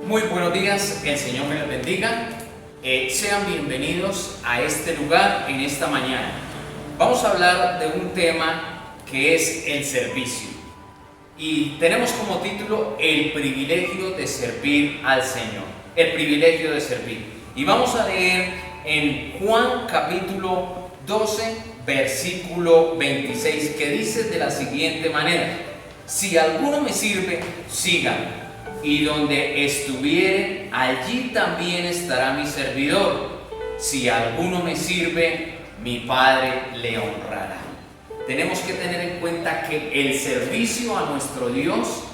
Muy buenos días, que el Señor me les bendiga. Sean bienvenidos a este lugar en esta mañana. Vamos a hablar de un tema que es el servicio. Y tenemos como título el privilegio de servir al Señor. El privilegio de servir. Y vamos a leer en Juan capítulo 12, versículo 26, que dice de la siguiente manera: si alguno me sirve, síganme, y donde estuviere, allí también estará mi servidor. Si alguno me sirve, mi Padre le honrará. Tenemos que tener en cuenta que el servicio a nuestro Dios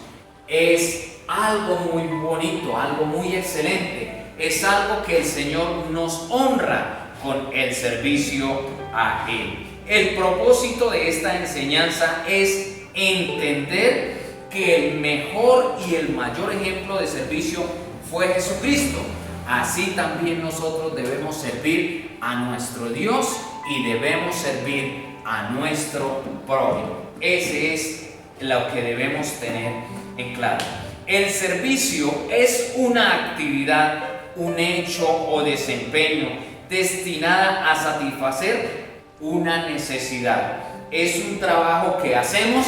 es algo muy bonito, algo muy excelente. Es algo que el Señor nos honra con el servicio a Él. El propósito de esta enseñanza es entender que el mejor y el mayor ejemplo de servicio fue Jesucristo. Así también nosotros debemos servir a nuestro Dios y debemos servir a nuestro prójimo. Ese es lo que debemos tener en claro. El servicio es una actividad, un hecho o desempeño destinada a satisfacer una necesidad. Es un trabajo que hacemos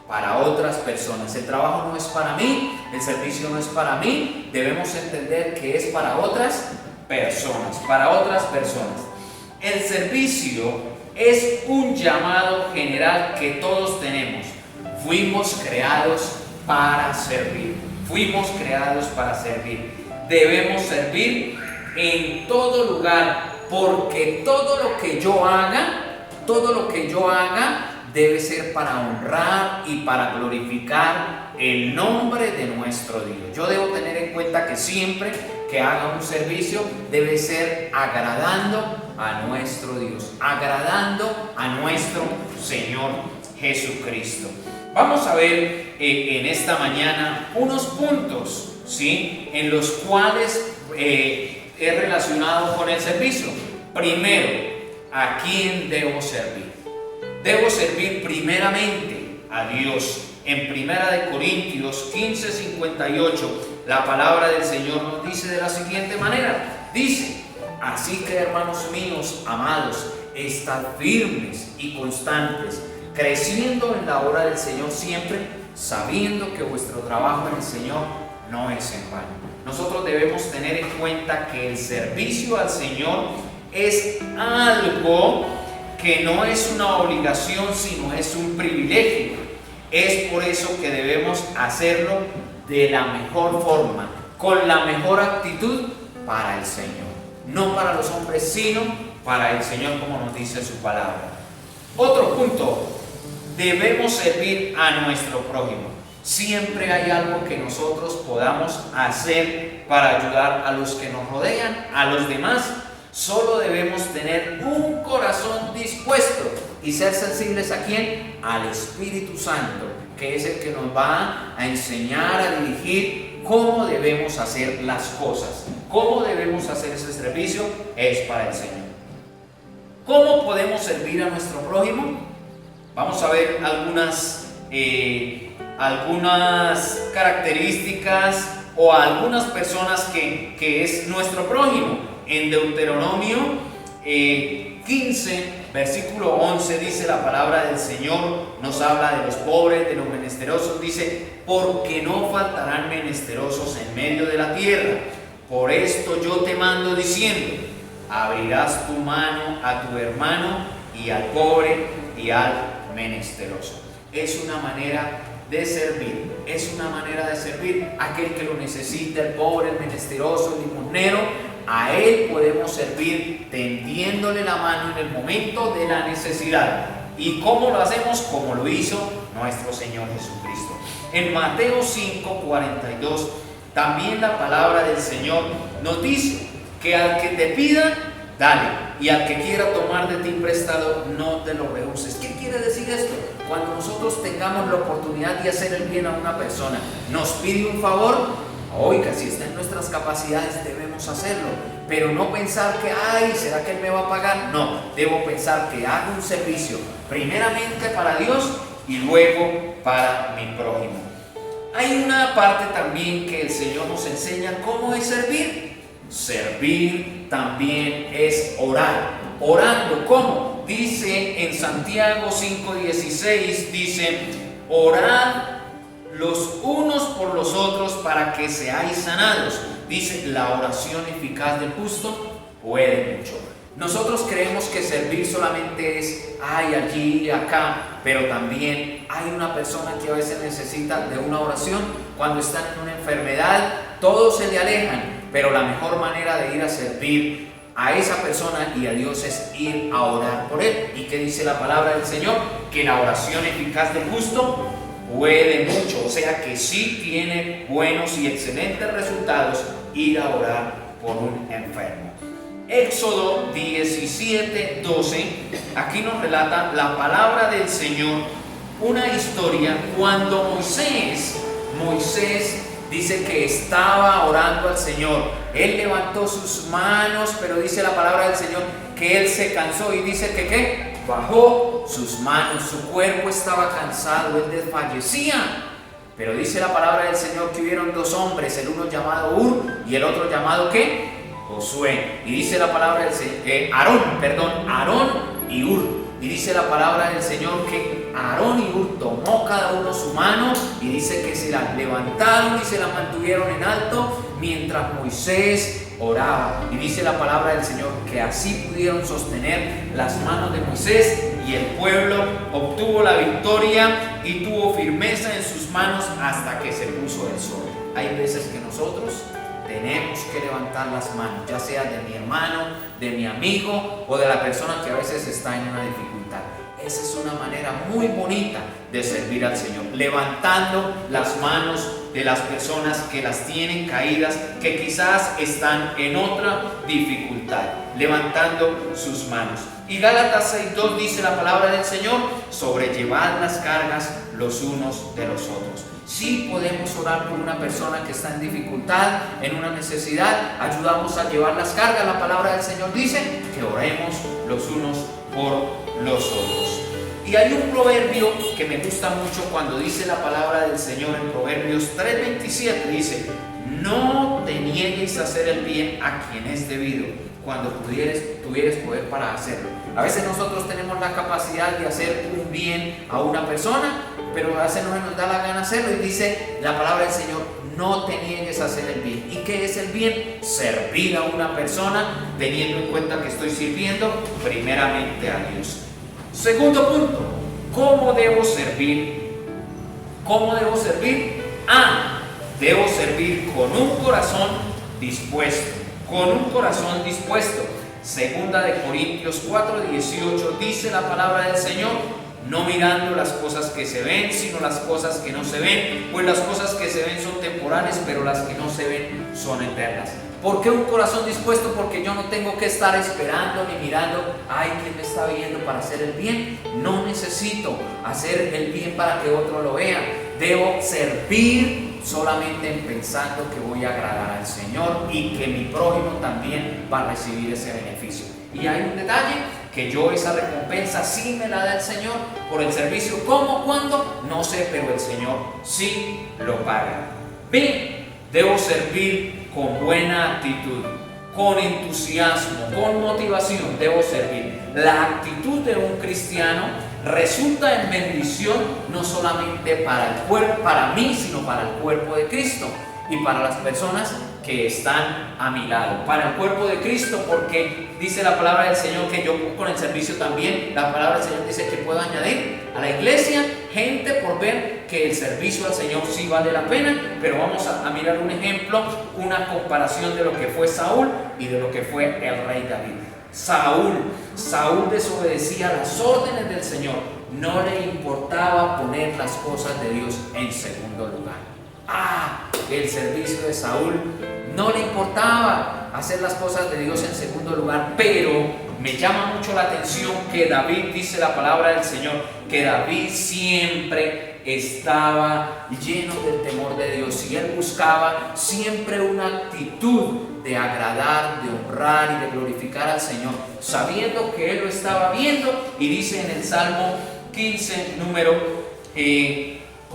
para otras personas. El trabajo no es para mí, el servicio no es para mí. Debemos entender que es para otras personas, El servicio es un llamado general que todos tenemos. Fuimos creados para servir. Debemos servir en todo lugar, porque todo lo que yo haga debe ser para honrar y para glorificar el nombre de nuestro Dios. Yo debo tener en cuenta que siempre que haga un servicio debe ser agradando a nuestro Dios, agradando a nuestro Señor Jesucristo. Vamos a ver en esta mañana unos puntos, ¿sí?, en los cuales es relacionado con el servicio. Primero, ¿a quién debo servir? Debo servir primeramente a Dios. En 1 Corintios 15:58, la palabra del Señor nos dice de la siguiente manera. Dice: así que, hermanos míos amados, estad firmes y constantes, creciendo en la obra del Señor siempre, sabiendo que vuestro trabajo en el Señor no es en vano. Nosotros debemos tener en cuenta que el servicio al Señor es algo que no es una obligación, sino es un privilegio. Es por eso que debemos hacerlo de la mejor forma, con la mejor actitud para el Señor. No para los hombres, sino para el Señor, como nos dice su palabra. Otro punto: debemos servir a nuestro prójimo. Siempre hay algo que nosotros podamos hacer para ayudar a los que nos rodean, a los demás. Solo debemos tener un corazón dispuesto y ser sensibles ¿a quién? Al Espíritu Santo, que es el que nos va a enseñar, a dirigir cómo debemos hacer las cosas, cómo debemos hacer ese servicio. Es para el Señor. ¿Cómo podemos servir a nuestro prójimo? Vamos a ver algunas características o algunas personas que es nuestro prójimo. En Deuteronomio 15, versículo 11, dice la palabra del Señor, nos habla de los pobres, de los menesterosos. Dice: porque no faltarán menesterosos en medio de la tierra. Por esto yo te mando diciendo: abrirás tu mano a tu hermano y al pobre y al menesteroso. Es una manera de servir, aquel que lo necesita, el pobre, el menesteroso, el limosnero. A él podemos servir tendiéndole la mano en el momento de la necesidad. ¿Y cómo lo hacemos? Como lo hizo nuestro Señor Jesucristo. En Mateo 5:42, también la palabra del Señor nos dice que al que te pida, dale, y al que quiera tomar de ti prestado, no te lo rehuses. ¿Qué quiere decir esto? Cuando nosotros tengamos la oportunidad de hacer el bien a una persona, nos pide un favor, oiga, si está en nuestras capacidades, debemos hacerlo, pero no pensar que, ¿será que Él me va a pagar? No, debo pensar que hago un servicio primeramente para Dios y luego para mi prójimo. Hay una parte también que el Señor nos enseña cómo es servir. Servir también es orar. Orando, ¿cómo? Dice en Santiago 5:16, dice, orad los unos por los otros para que seáis sanados. Dice, la oración eficaz del justo puede mucho. Nosotros creemos que servir solamente es allí y acá, pero también hay una persona que a veces necesita de una oración cuando están en una enfermedad. Todos se le alejan, pero la mejor manera de ir a servir a esa persona y a Dios es ir a orar por él. ¿Y qué dice la palabra del Señor? Que la oración eficaz del justo puede mucho, o sea que sí tiene buenos y excelentes resultados ir a orar por un enfermo. Éxodo 17:12, aquí nos relata la palabra del Señor, una historia cuando Moisés dice que estaba orando al Señor. Él levantó sus manos, pero dice la palabra del Señor que él se cansó y dice que ¿qué? Bajó sus manos, su cuerpo estaba cansado, él desfallecía. Pero dice la palabra del Señor que hubieron dos hombres, el uno llamado Ur y el otro llamado ¿qué? Josué. Y dice la palabra del Señor, Aarón y Ur. Y dice la palabra del Señor que Aarón y Ur tomó cada uno su mano y dice que se las levantaron y se las mantuvieron en alto mientras Moisés oraba. Y dice la palabra del Señor que así pudieron sostener las manos de Moisés y el pueblo obtuvo la victoria y tuvo firmeza en sus manos hasta que se puso el sol. Hay veces que nosotros tenemos que levantar las manos, ya sea de mi hermano, de mi amigo o de la persona que a veces está en una dificultad. Esa es una manera muy bonita de servir al Señor, levantando las manos de las personas que las tienen caídas, que quizás están en otra dificultad, levantando sus manos. Y Gálatas 6:2 dice la palabra del Señor, sobrellevad las cargas los unos de los otros. Sí podemos orar por una persona que está en dificultad, en una necesidad, ayudamos a llevar las cargas. La palabra del Señor dice que oremos los unos por los otros. Y hay un proverbio que me gusta mucho cuando dice la palabra del Señor en Proverbios 3:27, dice, no te niegues a hacer el bien a quien es debido, cuando tuvieres poder para hacerlo. A veces nosotros tenemos la capacidad de hacer un bien a una persona, pero a veces no nos da la gana hacerlo, y dice la palabra del Señor, no te niegues a hacer el bien. ¿Y qué es el bien? Servir a una persona, teniendo en cuenta que estoy sirviendo primeramente a Dios. Segundo punto, ¿cómo debo servir? ¿Cómo debo servir? Debo servir con un corazón dispuesto, con un corazón dispuesto. Segunda de Corintios 4:18 dice la palabra del Señor, no mirando las cosas que se ven, sino las cosas que no se ven, pues las cosas que se ven son temporales, pero las que no se ven son eternas. ¿Por qué un corazón dispuesto? Porque yo no tengo que estar esperando ni mirando, ay, ¿quién me está viendo para hacer el bien? No necesito hacer el bien para que otro lo vea. Debo servir solamente pensando que voy a agradar al Señor y que mi prójimo también va a recibir ese beneficio. Y hay un detalle, que yo esa recompensa sí me la da el Señor por el servicio. ¿Cómo? ¿Cuándo? No sé, pero el Señor sí lo paga. B, debo servir con buena actitud, con entusiasmo, con motivación. Debo servir. La actitud de un cristiano resulta en bendición no solamente para mí, sino para el cuerpo de Cristo y para las personas que están a mi lado, para el cuerpo de Cristo, porque dice la palabra del Señor que yo con el servicio también, la palabra del Señor dice que puedo añadir a la iglesia gente por ver que el servicio al Señor sí vale la pena. Pero vamos a mirar un ejemplo, una comparación de lo que fue Saúl y de lo que fue el rey David. Saúl desobedecía las órdenes del Señor, no le importaba poner las cosas de Dios en segundo lugar. El servicio de Saúl no le importaba hacer las cosas de Dios en segundo lugar, pero me llama mucho la atención que David, dice la palabra del Señor, que David siempre estaba lleno del temor de Dios y él buscaba siempre una actitud de agradar, de honrar y de glorificar al Señor, sabiendo que él lo estaba viendo. Y dice en el Salmo 15, número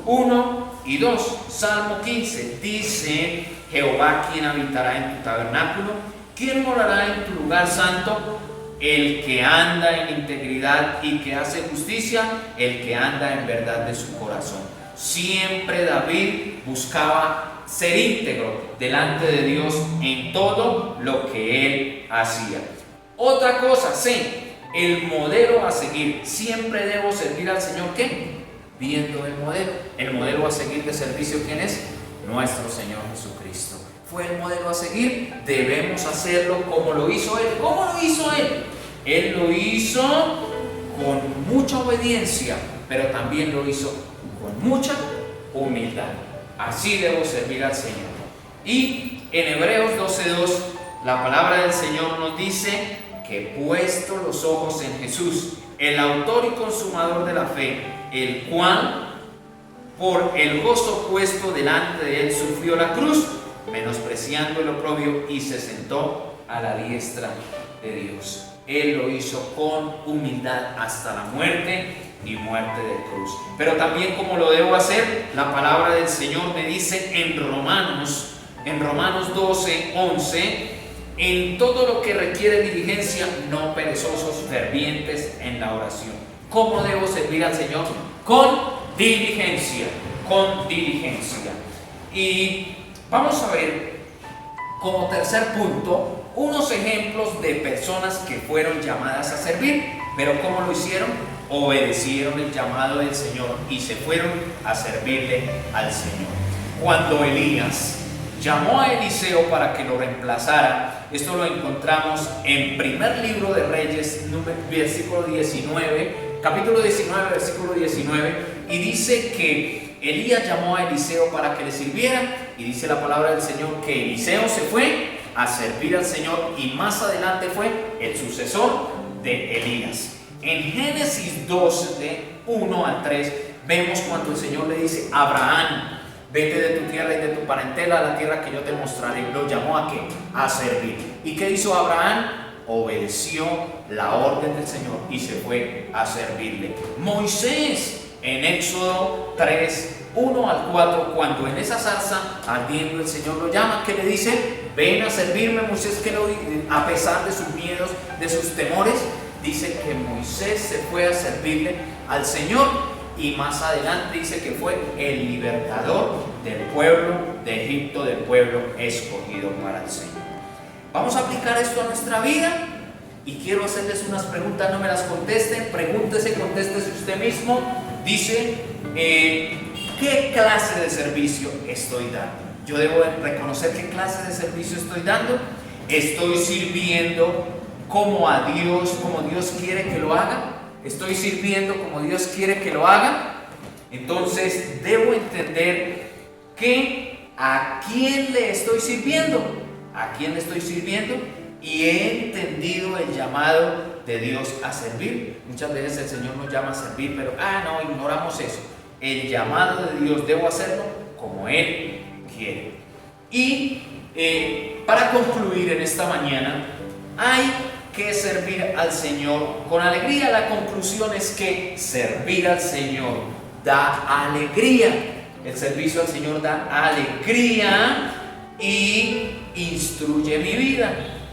1, y 2. Salmo 15 dice: Jehová, ¿quién habitará en tu tabernáculo? ¿Quién morará en tu lugar santo? El que anda en integridad y que hace justicia, el que anda en verdad de su corazón. Siempre David buscaba ser íntegro delante de Dios en todo lo que él hacía. Otra cosa, sé, el modelo a seguir. Siempre debo servir al Señor, ¿qué? Viendo el modelo. El modelo a seguir de servicio, ¿quién es? Nuestro Señor Jesucristo. Fue el modelo a seguir, debemos hacerlo como lo hizo Él. ¿Cómo lo hizo Él? Él lo hizo con mucha obediencia, pero también lo hizo con mucha humildad. Así debo servir al Señor. Y en Hebreos 12:2, la palabra del Señor nos dice que puesto los ojos en Jesús, el autor y consumador de la fe, el cual por el gozo puesto delante de él sufrió la cruz, menospreciando el oprobio, y se sentó a la diestra de Dios. Él lo hizo con humildad hasta la muerte y muerte de cruz. Pero también, como lo debo hacer, la palabra del Señor me dice en Romanos 12:11: en todo lo que requiere diligencia, no perezosos, fervientes en la oración. ¿Cómo debo servir al Señor? Con diligencia, con diligencia. Y vamos a ver, como tercer punto, unos ejemplos de personas que fueron llamadas a servir. Pero ¿cómo lo hicieron? Obedecieron el llamado del Señor y se fueron a servirle al Señor. Cuando Elías llamó a Eliseo para que lo reemplazara, esto lo encontramos en primer libro de Reyes, capítulo 19, versículo 19, y dice que Elías llamó a Eliseo para que le sirviera, y dice la palabra del Señor que Eliseo se fue a servir al Señor, y más adelante fue el sucesor de Elías. En Génesis 12:1-3 vemos cuando el Señor le dice a Abraham: vete de tu tierra y de tu parentela a la tierra que yo te mostraré. Lo llamó ¿a qué? A servir. ¿Y qué hizo Abraham? Obedeció la orden del Señor y se fue a servirle. Moisés, en Éxodo 3:1-4, cuando en esa zarza ardiendo el Señor lo llama, ¿qué le dice? Ven a servirme, Moisés, que a pesar de sus miedos, de sus temores, dice que Moisés se fue a servirle al Señor. Y más adelante dice que fue el libertador del pueblo de Egipto, del pueblo escogido para el Señor. Vamos a aplicar esto a nuestra vida y quiero hacerles unas preguntas, no me las contesten, pregúntese, contéstese usted mismo. Dice, ¿qué clase de servicio estoy dando? Yo debo reconocer qué clase de servicio estoy dando. Estoy sirviendo como a Dios, como Dios quiere que lo haga. Estoy sirviendo como Dios quiere que lo haga. Entonces debo entender que a quién le estoy sirviendo, a quién le estoy sirviendo, y he entendido el llamado de Dios a servir. Muchas veces el Señor nos llama a servir, pero no, ignoramos eso. El llamado de Dios debo hacerlo como Él quiere. Y para concluir en esta mañana, hay que servir al Señor con alegría. La conclusión es que servir al Señor da alegría. El servicio al Señor da alegría y instruye mi vida.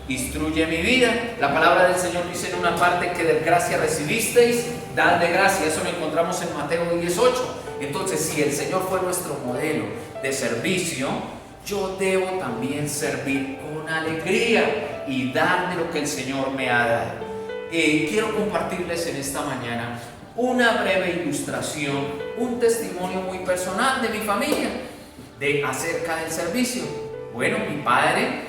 Instruye mi vida. La palabra del Señor dice en una parte que de gracia recibisteis, dad de gracia. Eso lo encontramos en Mateo 10:8. Entonces, si el Señor fue nuestro modelo de servicio, yo debo también servir con alegría y dar de lo que el Señor me ha dado. Quiero compartirles en esta mañana una breve ilustración, un testimonio muy personal de mi familia acerca del servicio. Bueno, mi padre,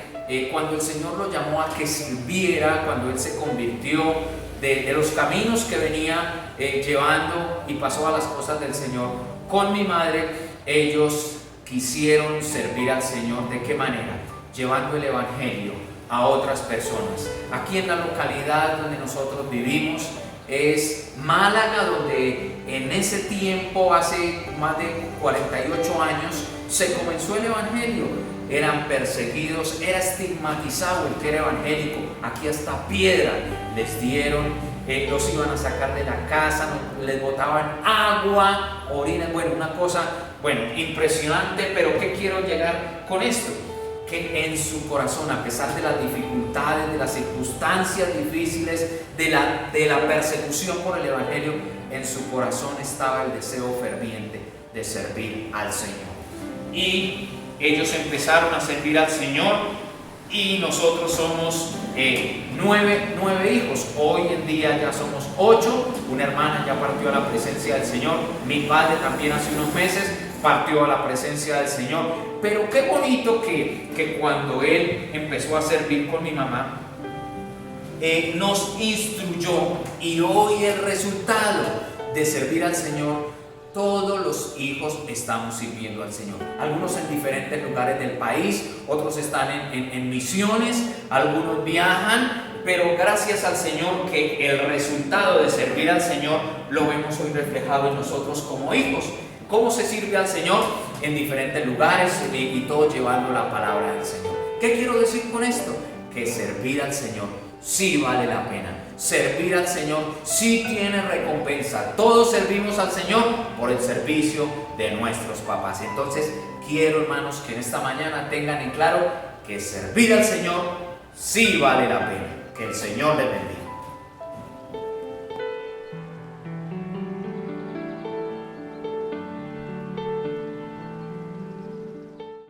cuando el Señor lo llamó a que sirviera, cuando él se convirtió de los caminos que venía llevando y pasó a las cosas del Señor, con mi madre, ellos quisieron servir al Señor. ¿De qué manera? Llevando el Evangelio a otras personas. Aquí en la localidad donde nosotros vivimos es Málaga, donde en ese tiempo, hace más de 48 años, se comenzó el Evangelio. Eran perseguidos, era estigmatizado el que era evangélico. Aquí hasta piedra les dieron los iban a sacar de la casa, les botaban agua, orina, bueno, una cosa, bueno, impresionante. Pero ¿qué quiero llegar con esto? Que en su corazón, a pesar de las dificultades, de las circunstancias difíciles, de la persecución por el Evangelio, en su corazón estaba el deseo ferviente de servir al Señor. Y ellos empezaron a servir al Señor, y nosotros somos 9 hijos. Hoy en día ya somos 8. Una hermana ya partió a la presencia del Señor. Mi padre también hace unos meses partió a la presencia del Señor. Pero qué bonito que cuando él empezó a servir con mi mamá, nos instruyó, y hoy el resultado de servir al Señor, todos los hijos estamos sirviendo al Señor. Algunos en diferentes lugares del país, otros están en misiones, algunos viajan, pero gracias al Señor que el resultado de servir al Señor lo vemos hoy reflejado en nosotros como hijos. ¿Cómo se sirve al Señor? En diferentes lugares, y todos llevando la palabra del Señor. ¿Qué quiero decir con esto? Que servir al Señor sí vale la pena. Servir al Señor sí tiene recompensa. Todos servimos al Señor por el servicio de nuestros papás. Entonces quiero, hermanos, que en esta mañana tengan en claro que servir al Señor sí vale la pena. Que el Señor les bendiga.